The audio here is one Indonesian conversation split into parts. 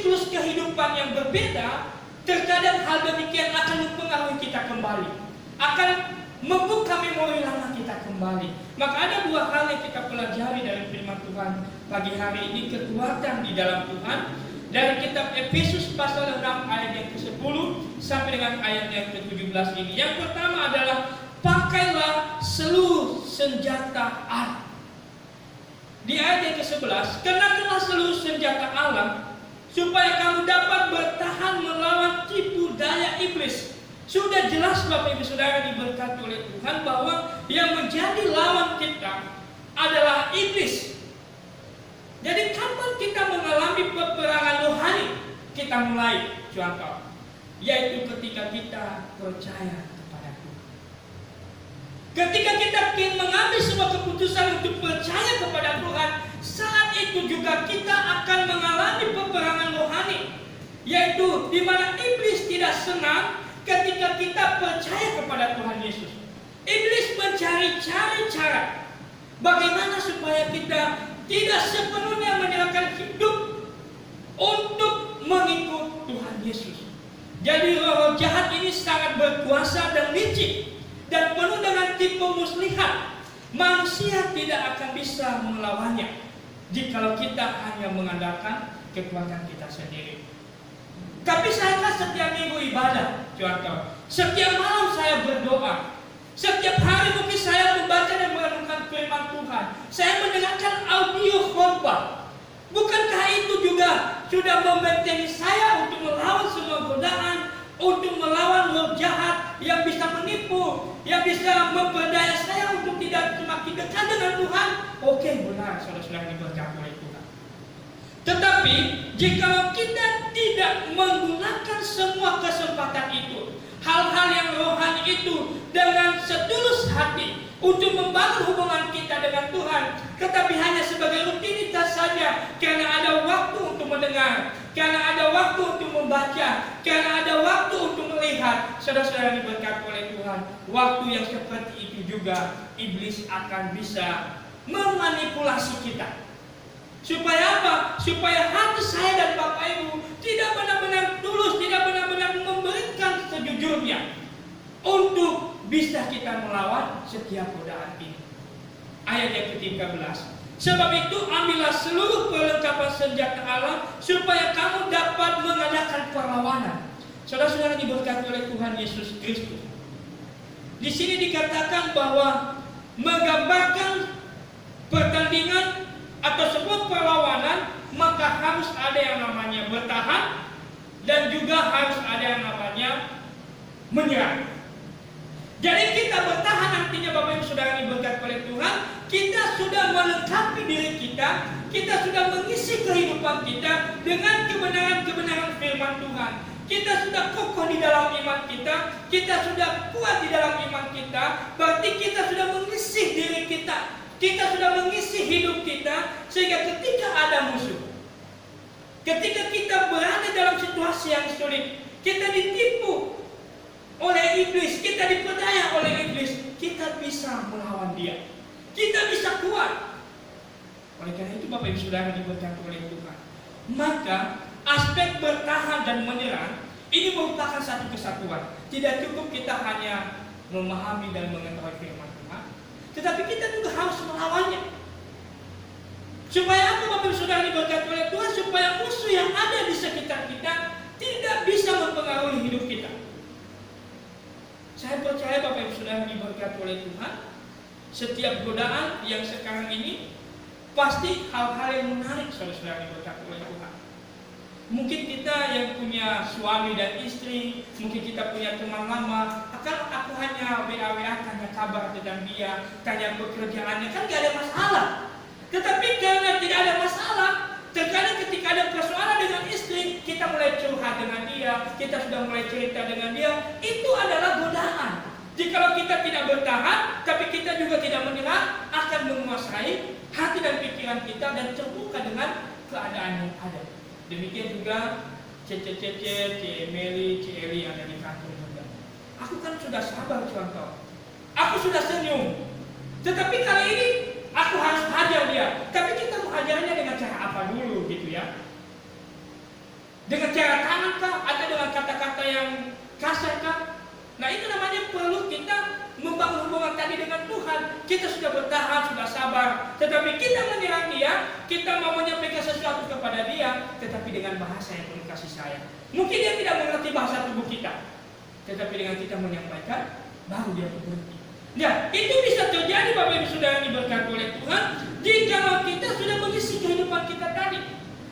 siklus kehidupan yang berbeda, terkadang hal demikian akan mempengaruhi kita kembali, akan membuka memori lama kita kembali. Maka ada dua hal yang kita pelajari dari firman Tuhan pagi hari ini, kekuatan di dalam Tuhan. Dari kitab Efesus pasal 6 ayat yang ke-10 sampai dengan ayat yang ke-17 ini. Yang pertama adalah pakailah seluruh senjata Allah. Di ayat yang ke-11, kenakanlah seluruh senjata Allah supaya kamu dapat bertahan melawan tipu daya iblis. Sudah jelas Bapak Ibu Saudara diberkati oleh Tuhan bahwa yang menjadi lawan kita adalah iblis. Jadi kapan kita mengalami peperangan rohani? Kita mulai contoh, yaitu ketika kita percaya kepada Tuhan. Ketika kita mengambil sebuah keputusan untuk percaya kepada Tuhan, saat itu juga kita akan mengalami peperangan rohani, yaitu di mana iblis tidak senang ketika kita percaya kepada Tuhan Yesus. Iblis mencari-cari cara bagaimana supaya kita tidak sepenuhnya menyerahkan hidup untuk mengikut Tuhan Yesus. Jadi roh jahat ini sangat berkuasa dan licik dan penuh dengan tipu muslihat. Manusia tidak akan bisa melawannya jikalau kita hanya mengandalkan kekuatan kita sendiri. Tapi saya kan setiap minggu ibadah, contoh, setiap malam saya berdoa, setiap hari mungkin saya membaca dan merenungkan firman Tuhan. Saya mendengarkan audio khotbah. Bukankah itu juga sudah membentengi saya untuk melawan semua godaan, untuk melawan roh jahat yang bisa menipu, yang bisa memperdaya saya untuk tidak semakin dekat dengan Tuhan? Oke, benar, saudara-saudara diberkati oleh Tuhan. Tetapi jika kita tidak menggunakan semua kesempatan itu, hal-hal yang rohani itu dengan setulus hati untuk membangun hubungan kita dengan Tuhan, tetapi hanya sebagai rutinitas saja, karena ada waktu untuk mendengar, karena ada waktu untuk membaca, karena ada waktu untuk melihat, saudara-saudara diberkati oleh Tuhan, waktu yang seperti itu juga iblis akan bisa memanipulasi kita. Supaya apa? Supaya hati saya dan Bapak Ibu tidak benar-benar tulus, tidak benar-benar memberikan sejujurnya untuk bisa kita melawan setiap godaan ini. Ayat yang ke-13. Sebab itu ambillah seluruh perlengkapan senjata Allah supaya kamu dapat mengadakan perlawanan. Saudara-saudara diberkati oleh Tuhan Yesus Kristus. Di sini dikatakan bahwa menggambarkan pertandingan atau sebuah perlawanan, maka harus ada yang namanya bertahan dan juga harus ada yang namanya menyerang. Jadi kita bertahan artinya Bapak Ibu Saudara diberkati oleh Tuhan, kita sudah melengkapi diri kita, kita sudah mengisi kehidupan kita dengan kebenaran-kebenaran firman Tuhan. Kita sudah kokoh di dalam iman kita, kita sudah kuat di dalam iman kita, berarti kita sudah mengisi diri kita. Kita sudah mengisi hidup kita sehingga ketika ada musuh, ketika kita berada dalam situasi yang sulit, kita ditipu oleh iblis, kita diperdaya oleh iblis, kita bisa melawan dia, kita bisa kuat. Oleh karena itu Bapak Ibu Saudara diberkati oleh Tuhan, maka aspek bertahan dan menyerang ini merupakan satu kesatuan. Tidak cukup kita hanya memahami dan mengetahui firman Tuhan, tetapi kita juga harus melawannya. Supaya apa Bapak Ibu Saudara diberkati oleh Tuhan? Supaya musuh yang ada di sekitar kita tidak bisa mempengaruhi hidup kita. Saya percaya Bapak Ibu Saudara diberkati oleh Tuhan, setiap godaan yang sekarang ini pasti hal-hal yang menarik saudara-saudara diberkati oleh Tuhan. Mungkin kita yang punya suami dan istri, mungkin kita punya teman lama, akan aku hanya WA tanya kabar tentang dia, tanya pekerjaannya, kan gak ada masalah. Tetapi karena tidak ada masalah, terkadang ketika ada persoalan dengan istri, kita mulai curhat dengan dia, kita sudah mulai cerita dengan dia, itu adalah godaan. Jikalau kita tidak bertahan, tapi kita juga tidak menyerah, akan menguasai hati dan pikiran kita dan terbuka dengan keadaan yang ada. Demikian juga Cece, Meli, Eli yang ada di kantor juga. Aku kan sudah sabar contoh, aku sudah senyum, tetapi kali ini aku harus hajar dia. Tapi kita menghajarnya dengan cara apa dulu gitu ya? kah? Atau dengan kata-kata yang kasar kah? Nah itu namanya perlu kita membangun hubungan tadi dengan Tuhan. Kita sudah bertahan, sudah sabar, tetapi kita menyerang dia, kita mau menyampaikan sesuatu kepada dia, tetapi dengan bahasa yang penuh kasih sayang. Mungkin dia tidak mengerti bahasa tubuh kita, tetapi dengan kita menyampaikan, baru dia berhenti. Ya, itu bisa terjadi Bapak Ibu Saudara yang diberkati oleh Tuhan jika kita sudah mengisi kehidupan kita tadi.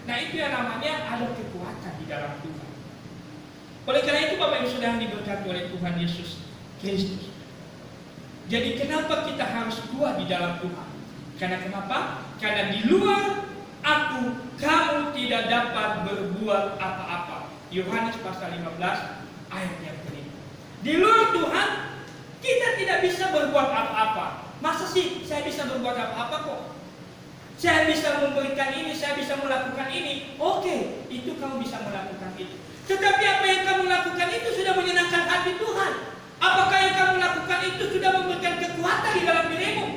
Nah itu yang namanya ada kekuatan di dalam Tuhan. Oleh karena itu Bapak Ibu Saudara yang diberkati oleh Tuhan Yesus Kristus. Jadi kenapa kita harus kuat di dalam Tuhan? Karena kenapa? Karena di luar aku kamu tidak dapat berbuat apa-apa. Yohanes pasal 15 ayat yang kelima. Di luar Tuhan kita tidak bisa berbuat apa-apa. Masa sih saya bisa berbuat apa-apa kok? Saya bisa memberikan ini, saya bisa melakukan ini. Oke, itu kamu bisa melakukan itu. Tetapi apa yang kamu lakukan itu sudah menyenangkan hati Tuhan. Apakah yang kamu lakukan itu sudah memberikan kekuatan di dalam dirimu?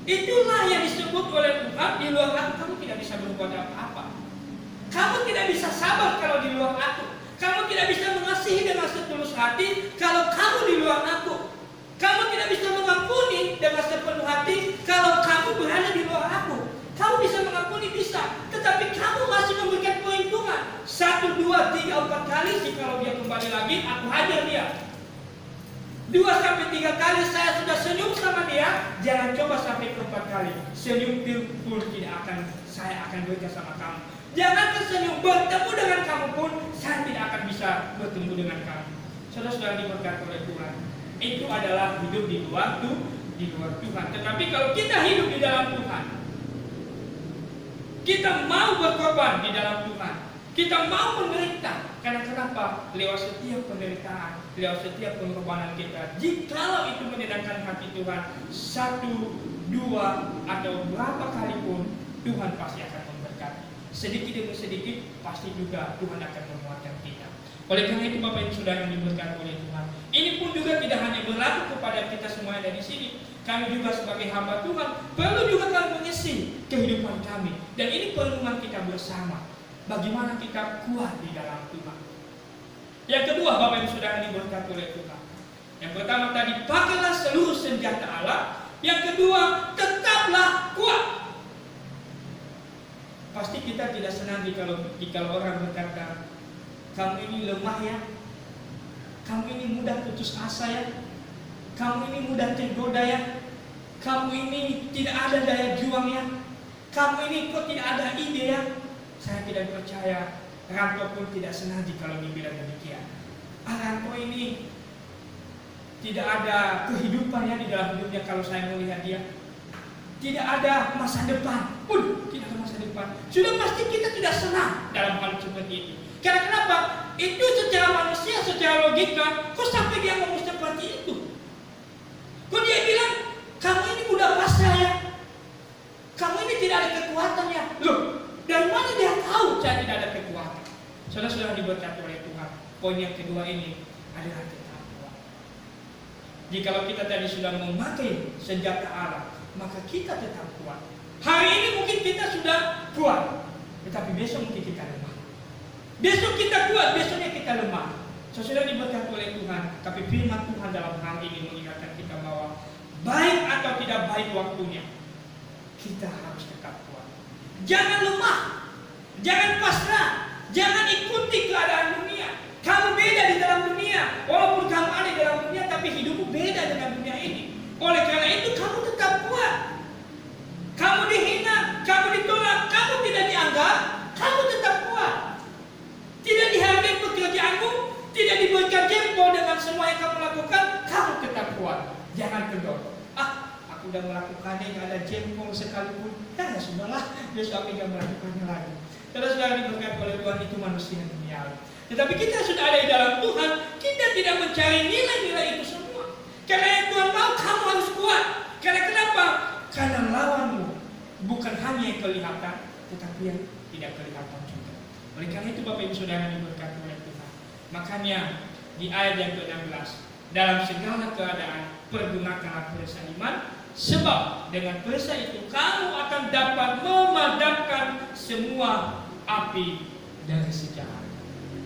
Itulah yang disebut oleh Tuhan, di luar aku kamu tidak bisa berbuat apa-apa. Kamu tidak bisa sabar kalau di luar aku. Kamu tidak bisa mengasihi dengan setulus hati kalau kamu di luar aku. Kamu tidak bisa mengampuni dengan sepenuh hati kalau kamu berada di luar aku. Kamu bisa mengampuni, bisa, tetapi kamu masih memberikan perhitungan 1, 2, 3, 4 kali. Jikalau dia kembali lagi, aku hajar dia. 2 sampai 3 kali saya sudah senyum sama dia, jangan coba sampai ke 4 kali. Senyum pun tidak akan saya akan berikan sama kamu. Jangan senyum bertemu dengan kamu pun saya tidak akan bisa bertemu dengan kamu. Saudara-saudara diberkati oleh Tuhan, itu adalah hidup di luar Tuhan. Tetapi kalau kita hidup di dalam Tuhan, kita mau berkorban di dalam Tuhan, kita mau menderita. Karena kenapa? Lewat setiap penderitaan, lewat setiap pengorbanan kita, jikalau itu menyenangkan hati Tuhan, 1, 2, atau berapa kali pun Tuhan pasti akan memberkati. Sedikit demi sedikit pasti juga Tuhan akan menguatkan kita. Oleh karena itu Bapak Ibu Saudara yang diberkati oleh Tuhan, ini pun juga tidak hanya berlaku kepada kita semua yang ada di sini. Kami juga sebagai hamba Tuhan perlu juga kami mengisi kehidupan kami. Dan ini perlindungan kita bersama. Bagaimana kita kuat di dalam Tuhan. Yang kedua Bapak Ibu Saudara yang diberkati oleh Tuhan. Yang pertama tadi, pakailah seluruh senjata Allah. Yang kedua, tetaplah kuat. Pasti kita tidak senang jika orang berkata, kamu ini lemah ya, kamu ini mudah putus asa ya, kamu ini mudah tergoda ya, kamu ini tidak ada daya juang ya, kamu ini kok tidak ada ide ya. Saya tidak percaya. Ranto pun tidak senang jika dibilang demikian. Ranto ini tidak ada kehidupannya di dalam hidupnya kalau saya melihat dia. Tidak ada masa depan. Tidak ada masa depan. Sudah pasti kita tidak senang dalam hal seperti itu. Karena kenapa? Itu secara manusia, secara logika, kok sampai dia ngomong seperti itu? Kok dia bilang, kamu ini mudah pasrah ya? Kamu ini tidak ada kekuatannya. Loh, dari mana dia tahu saya tidak ada kekuatan? Saudara-saudara diberkati oleh Tuhan. Poin yang kedua ini adalah tetap kuat. Jikalau kita tadi sudah memakai senjata Allah, maka kita tetap kuat. Hari ini mungkin kita sudah kuat, tetapi besok mungkin kita lemah. Besok kita kuat, besoknya kita lemah. Saudara diberkati oleh Tuhan, tapi firman Tuhan dalam hal ini mengingatkan kita bahwa baik atau tidak baik waktunya, kita harus tetap kuat. Jangan lemah, jangan pasrah, jangan ikuti keadaan dunia. Kamu beda di dalam dunia, walaupun kamu ada di dalam dunia, tapi hidupmu beda dengan dunia ini. Oleh karena itu kamu tetap kuat. Kamu dihina, kamu ditolak, kamu tidak dianggap, kamu tetap kuat. Tidak dihargai pekerjaanmu, tidak diberikan jempol dengan semua yang kamu lakukan, kamu tetap kuat. Jangan kendor. Aku sudah melakukannya, nggak ada jempol sekalipun. Ya sudahlah, besok aku tidak melakukannya lagi. Saudara-saudara diberkati oleh Tuhan, itu manusia duniawi. Tetapi kita sudah ada di dalam Tuhan, kita tidak mencari nilai-nilai itu semua. Karena yang Tuhan mau, kamu harus kuat. Karena kenapa? Karena lawanmu bukan hanya yang kelihatan, tetapi yang tidak kelihatan juga. Oleh karena itu Bapak Ibu Saudara yang diberkati oleh Tuhan, makanya di ayat yang ke-16, dalam segala keadaan pergunakanlah perisai iman, sebab dengan perisai itu kamu akan dapat memadamkan semua api dari sejarah.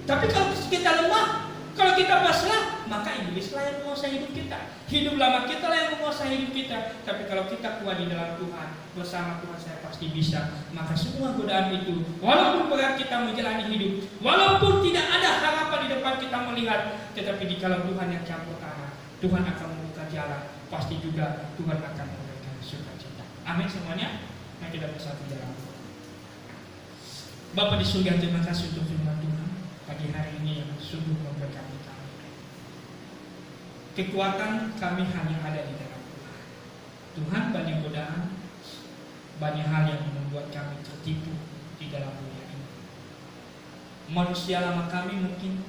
Tapi kalau kita lemah, kalau kita pasrah, maka iblislah yang menguasai hidup kita. Hidup lama kita lah yang menguasai hidup kita. Tapi kalau kita kuat di dalam Tuhan, bersama Tuhan saya pasti bisa. Maka semua godaan itu, walaupun berat kita menjalani hidup, walaupun tidak ada harapan di depan kita melihat, tetapi jikalau Tuhan yang campur tangan, Tuhan akan membuka jalan. Pasti juga Tuhan akan memberikan sukacita. Amin semuanya. Mari kita bersatu dalam doa. Bapa di surga, terima kasih untuk firman Tuhan pagi hari ini yang sungguh memberkati kami. Kekuatan kami hanya ada di dalam Tuhan. Tuhan, banyak godaan, banyak hal yang membuat kami tertipu di dalam dunia ini. Manusia lama kami mungkin,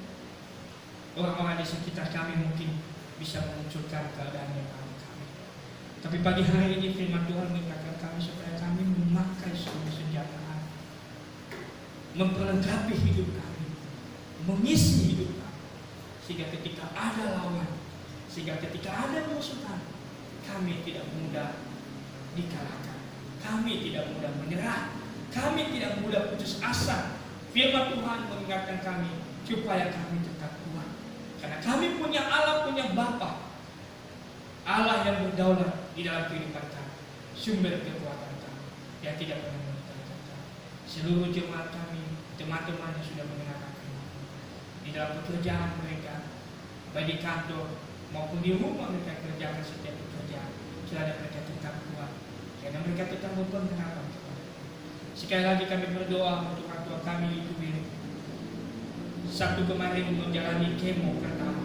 orang-orang di sekitar kami mungkin bisa memunculkan keadaan yang lama kami. Tapi pagi hari ini firman Tuhan mengingatkan kami supaya kami memakai semua senjata, memperlengkapi hidup kami, mengisi hidup kami, sehingga ketika ada lawan, sehingga ketika ada musuhan, kami tidak mudah dikalahkan, kami tidak mudah menyerah, kami tidak mudah putus asa. Firman Tuhan mengingatkan kami supaya kami tetap kuat, karena kami punya Allah, punya Bapa, Allah yang berdaulat di dalam kehidupan kami, sumber kekuatan kami yang tidak pernah meninggalkan kami. Seluruh jemaat kami, teman-teman yang sudah mengenalkan kami di dalam pekerjaan mereka, baik di kantor maupun di rumah mereka kerjakan setiap pekerjaan, kiranya mereka tetap kuat, kiranya mereka tetap berpengharapan kepada Tuhan. Sekali lagi kami berdoa untuk orang tua kami itu Sabtu kemarin menjalani kemo pertama.